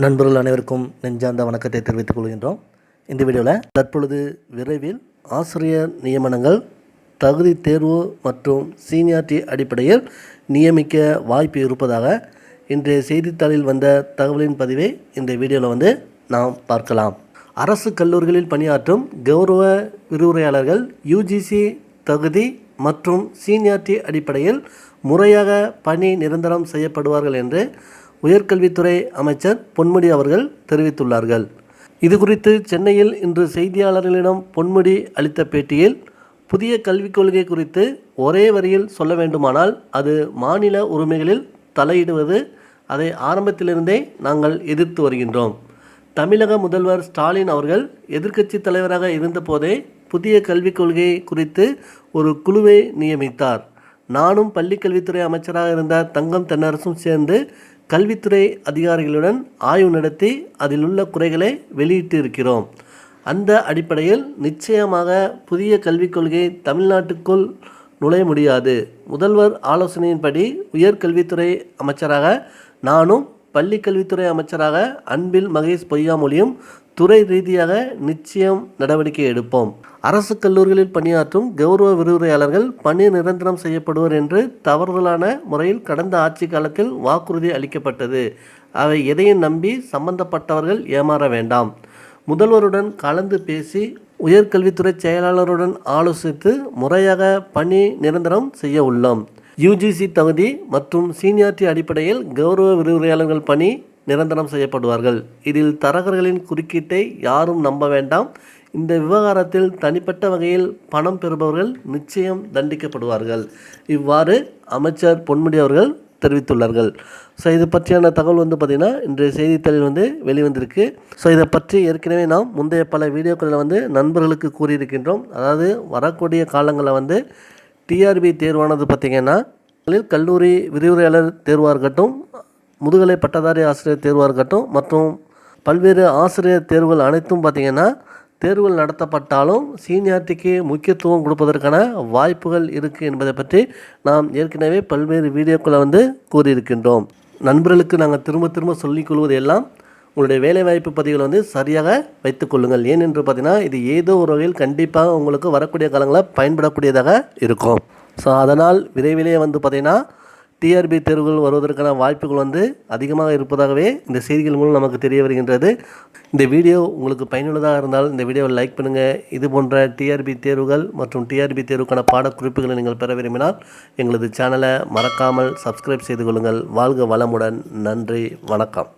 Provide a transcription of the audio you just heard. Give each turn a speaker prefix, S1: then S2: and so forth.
S1: நண்பர்கள் அனைவருக்கும் நெஞ்சார்ந்த வணக்கத்தை தெரிவித்துக் கொள்கின்றோம். இந்த வீடியோவில் தற்பொழுது விரைவில் ஆசிரியர் நியமனங்கள் தகுதி தேர்வு மற்றும் சீனியாரிட்டி அடிப்படையில் நியமிக்க வாய்ப்பு இருப்பதாக இன்றைய செய்தித்தாளில் வந்த தகவலின் பதிவை இந்த வீடியோவில் நாம் பார்க்கலாம். அரசு கல்லூரிகளில் பணியாற்றும் கௌரவ விரிவுரையாளர்கள் யுஜிசி தகுதி மற்றும் சீனியாரிட்டி அடிப்படையில் முறையாக பணி நிரந்தரம் செய்யப்படுவார்கள் என்று உயர்கல்வித்துறை அமைச்சர் பொன்முடி அவர்கள் தெரிவித்துள்ளார்கள். இது குறித்து சென்னையில் இன்று செய்தியாளர்களிடம் பொன்முடி அளித்த பேட்டியில், புதிய கல்விக் கொள்கை குறித்து ஒரே வரியில் சொல்ல வேண்டுமானால் அது மாநில உரிமைகளில் தலையிடுவது. அதை ஆரம்பத்திலிருந்தே நாங்கள் எதிர்த்து வருகின்றோம். தமிழக முதல்வர் ஸ்டாலின் அவர்கள் எதிர்க்கட்சி தலைவராக இருந்தபோதே புதிய கல்விக் கொள்கை குறித்து ஒரு குழுவை நியமித்தார். நானும் பள்ளிக்கல்வித்துறை அமைச்சராக இருந்த தங்கம் தென்னரசும் சேர்ந்து கல்வித்துறை அதிகாரிகளுடன் ஆய்வு நடத்தி அதில் உள்ள குறைகளை வெளியிட்டு இருக்கிறோம். அந்த அடிப்படையில் நிச்சயமாக புதிய கல்விக் கொள்கை தமிழ்நாட்டுக்குள் நுழைய முடியாது. முதல்வர் ஆலோசனையின்படி உயர்கல்வித்துறை அமைச்சராக நானும் பள்ளிக்கல்வித்துறை அமைச்சராக அன்பில் மகேஷ் பொய்யாமொழியும் துறை ரீதியாக நிச்சயம் நடவடிக்கை எடுப்போம். அரசு கல்லூரிகளில் பணியாற்றும் கௌரவ விரிவுரையாளர்கள் பணி நிரந்தரம் செய்யப்படுவர் என்று தவறுதலான முறையில் கடந்த ஆட்சி காலத்தில் வாக்குறுதி அளிக்கப்பட்டது. அவை எதையும் நம்பி சம்பந்தப்பட்டவர்கள் ஏமாற வேண்டாம். முதல்வருடன் கலந்து பேசி உயர்கல்வித்துறை செயலாளருடன் ஆலோசித்து முறையாக பணி நிரந்தரம் செய்ய உள்ளோம். யுஜிசி தகுதி மற்றும் சீனியாரிட்டி அடிப்படையில் கௌரவ விரிவுரையாளர்கள் பணி நிரந்தரம் செய்யப்படுவார்கள். இதில் தரகர்களின் குறுக்கீட்டை யாரும் நம்ப வேண்டாம். இந்த விவகாரத்தில் தனிப்பட்ட வகையில் பணம் பெறுபவர்கள் நிச்சயம் தண்டிக்கப்படுவார்கள். இவ்வாறு அமைச்சர் பொன்முடி அவர்கள் தெரிவித்துள்ளார்கள். ஸோ இது பற்றியான தகவல் பார்த்திங்கன்னா இன்றைய செய்தித்தாளில் வெளிவந்திருக்கு. ஸோ இதை பற்றி ஏற்கனவே நாம் முந்தைய பல வீடியோக்களில் நண்பர்களுக்கு கூறியிருக்கின்றோம். அதாவது வரக்கூடிய காலங்களில் டிஆர்பி தேர்வானது பார்த்திங்கன்னா கல்லூரி விரிவுரையாளர் தேர்வாக இருக்கட்டும், முதுகலை பட்டதாரி ஆசிரியர் தேர்வாக இருக்கட்டும் மற்றும் பல்வேறு ஆசிரியர் தேர்வுகள் அனைத்தும் பார்த்திங்கன்னா தேர்வுகள் நடத்தப்பட்டாலும் சீனியாரிட்டிக்கு முக்கியத்துவம் கொடுப்பதற்கான வாய்ப்புகள் இருக்குது என்பதை பற்றி நாம் ஏற்கனவே பல்வேறு வீடியோக்களை கூறியிருக்கின்றோம். நண்பர்களுக்கு நாங்கள் திரும்ப சொல்லிக்கொள்வது எல்லாம் உங்களுடைய வேலைவாய்ப்பு பதிவுகளை சரியாக வைத்துக்கொள்ளுங்கள். ஏனென்று பார்த்தீங்கன்னா இது ஏதோ ஒரு வகையில் கண்டிப்பாக உங்களுக்கு வரக்கூடிய காலங்களில் பயன்படக்கூடியதாக இருக்கும். ஸோ அதனால் விரைவிலே பார்த்திங்கன்னா டிஆர்பி தேர்வுகள் வருவதற்கான வாய்ப்புகள் அதிகமாக இருப்பதாகவே இந்த செய்திகள் மூலம் நமக்கு தெரிய வருகின்றது. இந்த வீடியோ உங்களுக்கு பயனுள்ளதாக இருந்தால் இந்த வீடியோவை லைக் பண்ணுங்கள். இது போன்ற டிஆர்பி தேர்வுகள் மற்றும் டிஆர்பி தேர்வுக்கான பாடக்குறிப்புகளை நீங்கள் பெற விரும்பினால் எங்களது சேனலை மறக்காமல் சப்ஸ்கிரைப் செய்து கொள்ளுங்கள். வாழ்க வளமுடன். நன்றி, வணக்கம்.